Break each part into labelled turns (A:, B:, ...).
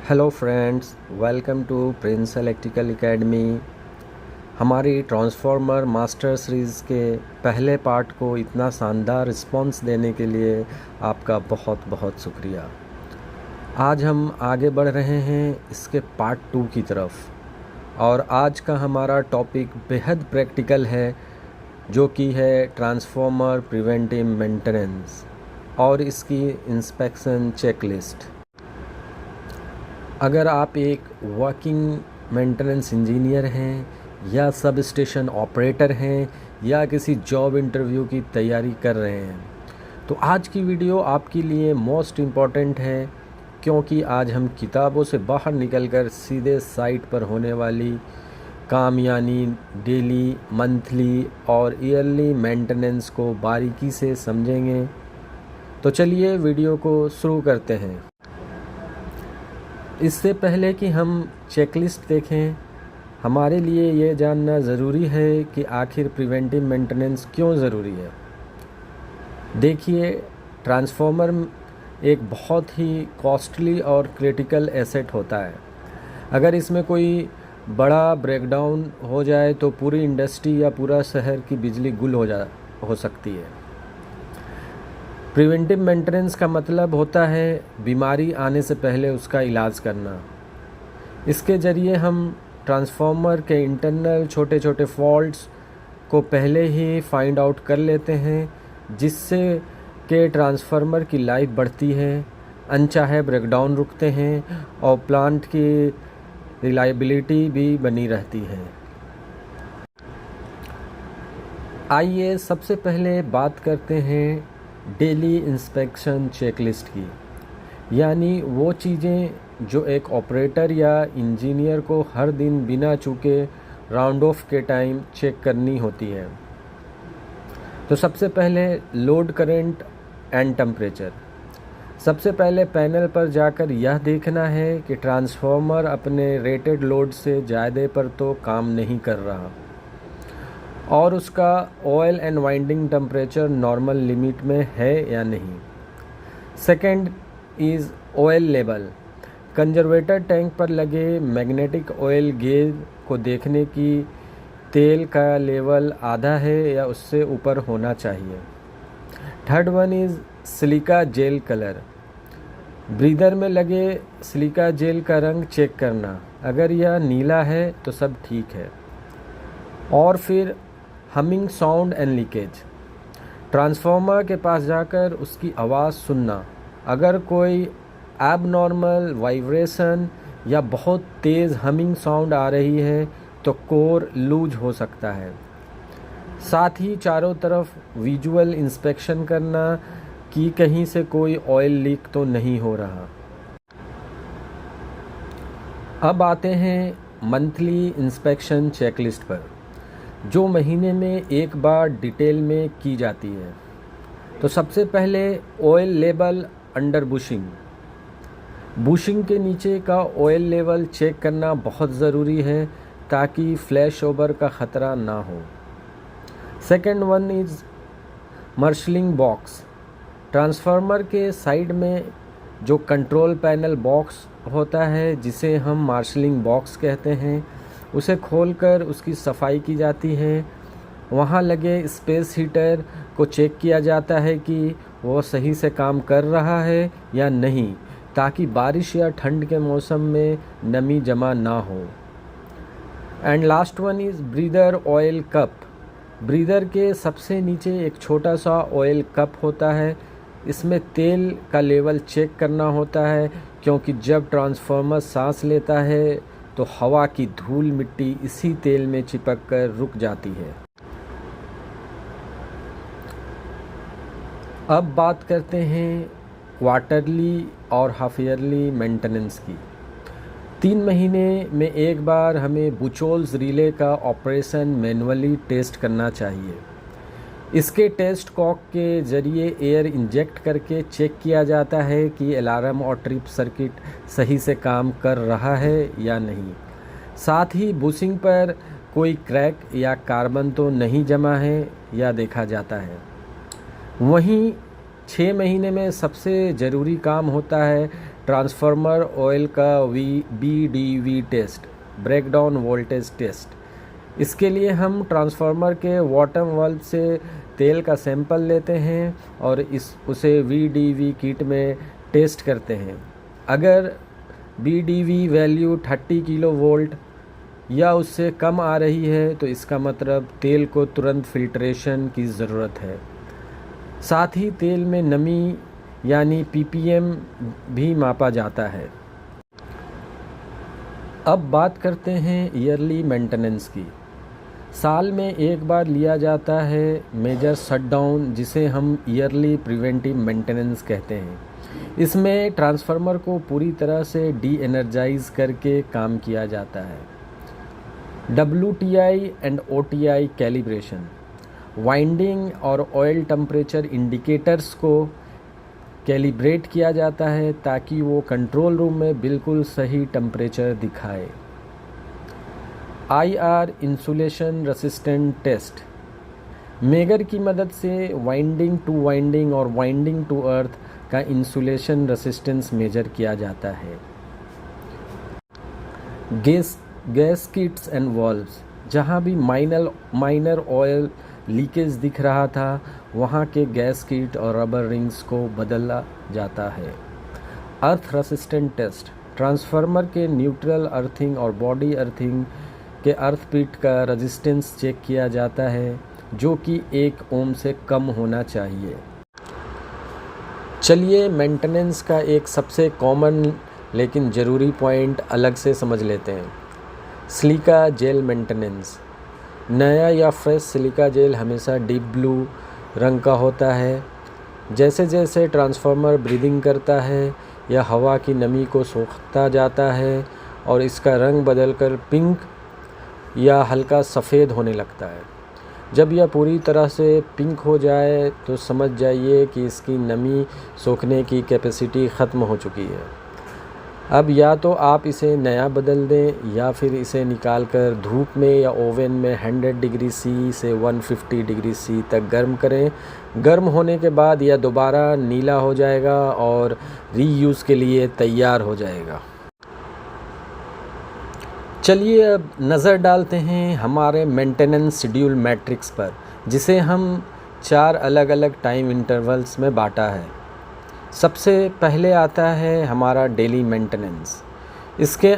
A: Hello friends, welcome to Prince Electrical Academy. हमारी transformer master series के पहले part को इतना शानदार रिस्पॉन्स देने के लिए आपका बहुत बहुत शुक्रिया। आज हम आगे बढ़ रहे हैं इसके पार्ट 2 की तरफ, और आज का हमारा टॉपिक बेहद प्रैक्टिकल है, जो कि है ट्रांसफॉर्मर प्रिवेंटिव मेंटेनेंस और इसकी इंस्पेक्शन चेकलिस्ट। अगर आप एक वर्किंग मेंटेनेंस इंजीनियर हैं या सब स्टेशन ऑपरेटर हैं या किसी जॉब इंटरव्यू की तैयारी कर रहे हैं, तो आज की वीडियो आपके लिए मोस्ट इम्पॉर्टेंट है, क्योंकि आज हम किताबों से बाहर निकलकर सीधे साइट पर होने वाली काम यानी डेली, मंथली और ईयरली मेंटेनेंस को बारीकी से समझेंगे। तो चलिए वीडियो को शुरू करते हैं। इससे पहले कि हम चेकलिस्ट देखें, हमारे लिए ये जानना ज़रूरी है कि आखिर प्रिवेंटिव मेंटेनेंस क्यों ज़रूरी है। देखिए, ट्रांसफॉर्मर एक बहुत ही कॉस्टली और क्रिटिकल एसेट होता है। अगर इसमें कोई बड़ा ब्रेकडाउन हो जाए तो पूरी इंडस्ट्री या पूरा शहर की बिजली गुल हो सकती है। प्रिवेंटिव मेंटेनेंस का मतलब होता है बीमारी आने से पहले उसका इलाज करना। इसके ज़रिए हम ट्रांसफॉर्मर के इंटरनल छोटे छोटे फॉल्ट्स को पहले ही फाइंड आउट कर लेते हैं, जिससे कि ट्रांसफार्मर की लाइफ बढ़ती है, अनचाहे ब्रेकडाउन रुकते हैं और प्लांट की रिलायबिलिटी भी बनी रहती है। आइए सबसे पहले बात करते हैं डेली इंस्पेक्शन चेकलिस्ट की, यानी वो चीज़ें जो एक ऑपरेटर या इंजीनियर को हर दिन बिना चूके राउंड ऑफ के टाइम चेक करनी होती है। तो सबसे पहले लोड करंट एंड टेम्परेचर। सबसे पहले पैनल पर जाकर यह देखना है कि ट्रांसफॉर्मर अपने रेटेड लोड से ज़्यादा पर तो काम नहीं कर रहा और उसका oil and winding temperature normal limit में है या नहीं। Second is oil level. Conservator tank पर लगे मैग्नेटिक ऑयल गेज को देखने की तेल का लेवल आधा है या उससे ऊपर होना चाहिए। Third one is silica gel colour. Breather में लगे सिलिका जेल का रंग चेक करना, अगर यह नीला है तो सब ठीक है। और फिर humming sound and leakage. Transformer के पास जाकर उसकी आवाज़ सुनना, अगर कोई एबनॉर्मल वाइब्रेशन या बहुत तेज़ हमिंग साउंड आ रही है तो कोर लूज हो सकता है। साथ ही चारों तरफ विजुअल इंस्पेक्शन करना कि कहीं से कोई ऑयल लीक तो नहीं हो रहा। अब आते हैं मंथली इंस्पेक्शन चेकलिस्ट पर, जो महीने में एक बार डिटेल में की जाती है। तो सबसे पहले oil level under bushing. Bushing के नीचे का ऑयल लेवल चेक करना बहुत ज़रूरी है, ताकि फ्लैश ओवर का ख़तरा ना हो। Second one is marshalling box. Transformer के साइड में जो कंट्रोल पैनल बॉक्स होता है, जिसे हम मार्शलिंग बॉक्स कहते हैं, उसे खोलकर उसकी सफाई की जाती है। वहाँ लगे स्पेस हीटर को चेक किया जाता है कि वो सही से काम कर रहा है या नहीं, ताकि बारिश या ठंड के मौसम में नमी जमा ना हो। And last one is breather oil cup. Breather के सबसे नीचे एक छोटा सा ऑयल कप होता है। इसमें तेल का लेवल चेक करना होता है, क्योंकि जब ट्रांसफार्मर सांस लेता है तो हवा की धूल मिट्टी इसी तेल में चिपक कर रुक जाती है। अब बात करते हैं क्वार्टरली और हाफ ईयरली मेंटेनेंस की। 3 महीने में एक बार हमें बुचोल्स रिले का ऑपरेशन मैनुअली टेस्ट करना चाहिए। इसके टेस्ट कॉक के ज़रिए एयर इंजेक्ट करके चेक किया जाता है कि अलार्म और ट्रिप सर्किट सही से काम कर रहा है या नहीं। साथ ही बुशिंग पर कोई क्रैक या कार्बन तो नहीं जमा है या देखा जाता है। वहीं 6 महीने में सबसे ज़रूरी काम होता है ट्रांसफार्मर ऑयल का BDV test, breakdown voltage test. इसके लिए हम ट्रांसफार्मर के बॉटम वाल्व से तेल का सैंपल लेते हैं और उसे VDV किट में टेस्ट करते हैं। अगर BDV वैल्यू 30 किलो वोल्ट या उससे कम आ रही है तो इसका मतलब तेल को तुरंत फिल्ट्रेशन की ज़रूरत है। साथ ही तेल में नमी यानी PPM भी मापा जाता है। अब बात करते हैं ईयरली मेंटेनेंस की। साल में एक बार लिया जाता है मेजर शटडाउन, जिसे हम ईयरली प्रिवेंटिव मेंटेनेंस कहते हैं। इसमें ट्रांसफार्मर को पूरी तरह से डी एनर्जाइज करके काम किया जाता है। WTI and OTI calibration, winding और ऑयल टेम्परेचर इंडिकेटर्स को कैलिब्रेट किया जाता है ताकि वो कंट्रोल रूम में बिल्कुल सही टेम्परेचर दिखाए। IR insulation resistant test, megger की मदद से वाइंडिंग टू वाइंडिंग और वाइंडिंग टू अर्थ का इंसुलेशन रेसिस्टेंस मेजर किया जाता है। गैस किट्स एंड वाल्व्स, जहाँ भी माइनर ऑयल लीकेज दिख रहा था वहाँ के गैस किट और रबर रिंग्स को बदला जाता है। अर्थ रेसिस्टेंट टेस्ट, ट्रांसफार्मर के न्यूट्रल अर्थिंग और बॉडी अर्थिंग के अर्थ पिट का रेजिस्टेंस चेक किया जाता है, जो कि 1 ओम से कम होना चाहिए। चलिए मेंटेनेंस का एक सबसे कॉमन लेकिन ज़रूरी पॉइंट अलग से समझ लेते हैं। Silica gel maintenance. नया या फ्रेश सिलिका जेल हमेशा डीप ब्लू रंग का होता है। जैसे जैसे ट्रांसफार्मर ब्रीदिंग करता है या हवा की नमी को सोखता जाता है और इसका रंग बदलकर पिंक या हल्का सफ़ेद होने लगता है। जब यह पूरी तरह से पिंक हो जाए तो समझ जाइए कि इसकी नमी सोखने की कैपेसिटी ख़त्म हो चुकी है। अब या तो आप इसे नया बदल दें या फिर इसे निकाल कर धूप में या ओवन में 100 डिग्री C से 150 डिग्री C तक गर्म करें। गर्म होने के बाद यह दोबारा नीला हो जाएगा और रीयूज़ के लिए तैयार हो जाएगा। चलिए अब नज़र डालते हैं हमारे मेंटेनेंस शेड्यूल मैट्रिक्स पर, जिसे हम 4 अलग अलग टाइम इंटरवल्स में बांटा है। सबसे पहले आता है हमारा डेली मेंटेनेंस। इसके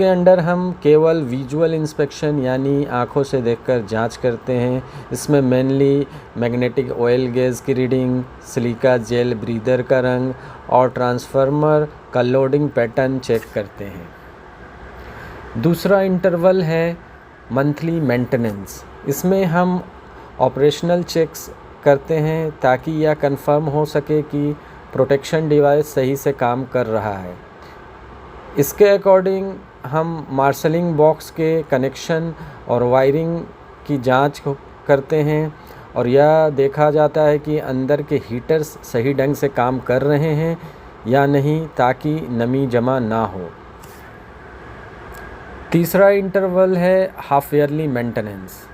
A: अंडर हम केवल विजुअल इंस्पेक्शन यानी आँखों से देखकर जांच करते हैं। इसमें मेनली मैग्नेटिक ऑयल गेज की रीडिंग, सिलिका जेल ब्रीदर का रंग और ट्रांसफार्मर का लोडिंग पैटर्न चेक करते हैं। दूसरा इंटरवल है मंथली मेंटेनेंस। इसमें हम ऑपरेशनल चेक्स करते हैं ताकि यह कंफर्म हो सके कि प्रोटेक्शन डिवाइस सही से काम कर रहा है। इसके अकॉर्डिंग हम मार्शलिंग बॉक्स के कनेक्शन और वायरिंग की जांच करते हैं और यह देखा जाता है कि अंदर के हीटर्स सही ढंग से काम कर रहे हैं या नहीं, ताकि नमी जमा ना हो। तीसरा इंटरवल है हाफ ईयरली मेंटेनेंस।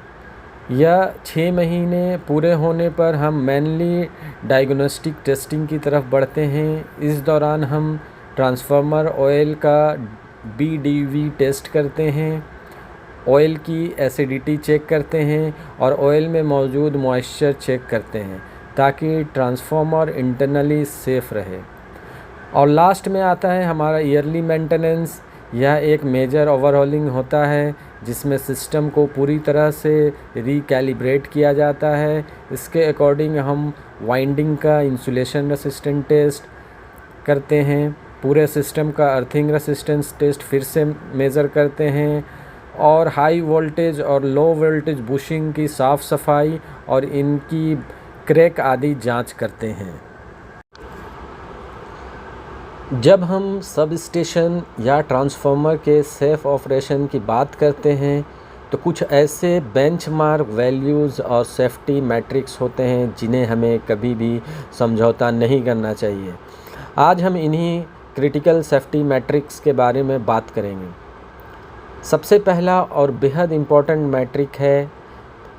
A: यह 6 महीने पूरे होने पर हम मेनली डायग्नोस्टिक टेस्टिंग की तरफ बढ़ते हैं। इस दौरान हम ट्रांसफार्मर ऑयल का BDV टेस्ट करते हैं, ऑयल की एसिडिटी चेक करते हैं और ऑयल में मौजूद मॉइस्चर चेक करते हैं ताकि ट्रांसफार्मर इंटरनली सेफ रहे। और लास्ट में आता है हमारा ईयरली मेंटेनेंस। यह एक मेजर ओवरहॉलिंग होता है जिसमें सिस्टम को पूरी तरह से रिकैलिब्रेट किया जाता है। इसके अकॉर्डिंग हम वाइंडिंग का इंसुलेशन रेसिस्टेंट टेस्ट करते हैं, पूरे सिस्टम का अर्थिंग रेसिस्टेंस टेस्ट फिर से मेज़र करते हैं और हाई वोल्टेज और लो वोल्टेज बुशिंग की साफ़ सफाई और इनकी क्रैक आदि जांच करते हैं। जब हम सब स्टेशन या ट्रांसफार्मर के सेफ ऑपरेशन की बात करते हैं तो कुछ ऐसे बेंचमार्क वैल्यूज़ और सेफ्टी मैट्रिक्स होते हैं जिन्हें हमें कभी भी समझौता नहीं करना चाहिए। आज हम इन्हीं क्रिटिकल सेफ्टी मैट्रिक्स के बारे में बात करेंगे। सबसे पहला और बेहद इम्पॉर्टेंट मैट्रिक है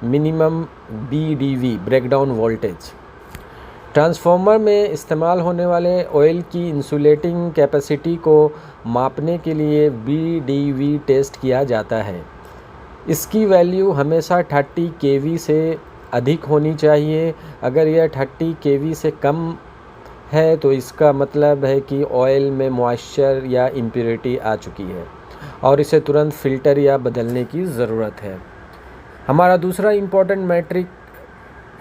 A: minimum BDV, breakdown voltage. Transformer में इस्तेमाल होने वाले ऑयल की इंसुलेटिंग कैपेसिटी को मापने के लिए VDV टेस्ट किया जाता है। इसकी वैल्यू हमेशा 30 kV से अधिक होनी चाहिए। अगर यह 30 kV से कम है तो इसका मतलब है कि ऑयल में मॉइस्चर या इम्प्योरिटी आ चुकी है और इसे तुरंत फ़िल्टर या बदलने की ज़रूरत है। हमारा दूसरा इम्पॉर्टेंट मैट्रिक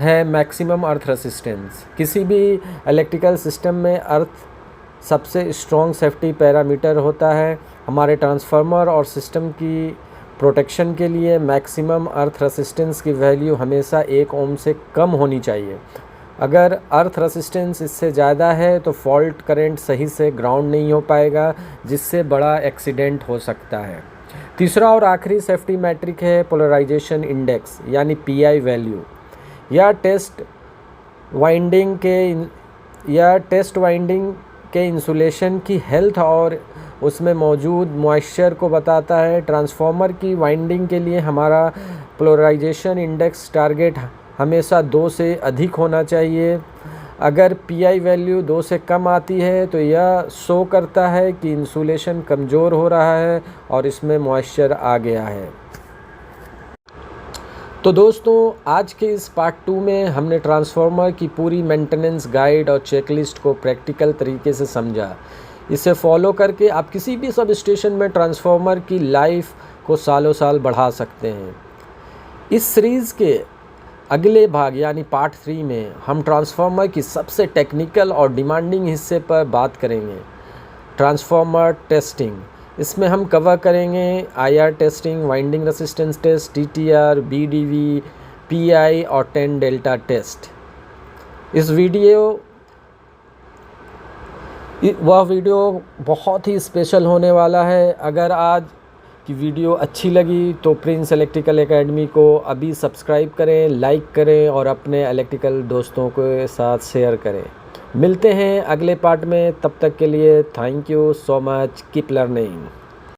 A: है मैक्सिमम अर्थ रेसिस्टेंस। किसी भी इलेक्ट्रिकल सिस्टम में अर्थ सबसे स्ट्रॉन्ग सेफ्टी पैरामीटर होता है। हमारे ट्रांसफार्मर और सिस्टम की प्रोटेक्शन के लिए मैक्सिमम अर्थ रेसिस्टेंस की वैल्यू हमेशा 1 ओम से कम होनी चाहिए। अगर अर्थ रेसिस्टेंस इससे ज़्यादा है तो फॉल्ट करंट सही से ग्राउंड नहीं हो पाएगा, जिससे बड़ा एक्सीडेंट हो सकता है। तीसरा और आखिरी सेफ्टी मैट्रिक है पोलराइजेशन इंडेक्स यानी PI वैल्यू। यह टेस्ट वाइंडिंग के इंसुलेशन की हेल्थ और उसमें मौजूद मॉइस्चर को बताता है। ट्रांसफार्मर की वाइंडिंग के लिए हमारा पोलराइजेशन इंडेक्स टारगेट हमेशा 2 से अधिक होना चाहिए। अगर PI वैल्यू 2 से कम आती है तो यह शो करता है कि इंसुलेशन कमज़ोर हो रहा है और इसमें मॉइस्चर आ गया है। तो दोस्तों, आज के इस पार्ट 2 में हमने ट्रांसफार्मर की पूरी मेंटेनेंस गाइड और चेकलिस्ट को प्रैक्टिकल तरीके से समझा। इसे फॉलो करके आप किसी भी सब स्टेशन में ट्रांसफार्मर की लाइफ को सालों साल बढ़ा सकते हैं। इस सीरीज़ के अगले भाग यानी पार्ट 3 में हम ट्रांसफार्मर की सबसे टेक्निकल और डिमांडिंग हिस्से पर बात करेंगे, ट्रांसफार्मर टेस्टिंग। इसमें हम कवर करेंगे IR testing, winding resistance test, TTR, VDV, PI और 10 डेल्टा टेस्ट। वह वीडियो बहुत ही स्पेशल होने वाला है। अगर आज की वीडियो अच्छी लगी तो प्रिंस इलेक्ट्रिकल एकेडमी को अभी सब्सक्राइब करें, लाइक करें और अपने इलेक्ट्रिकल दोस्तों के साथ शेयर करें। मिलते हैं अगले पार्ट में, तब तक के लिए thank you so much, keep learning.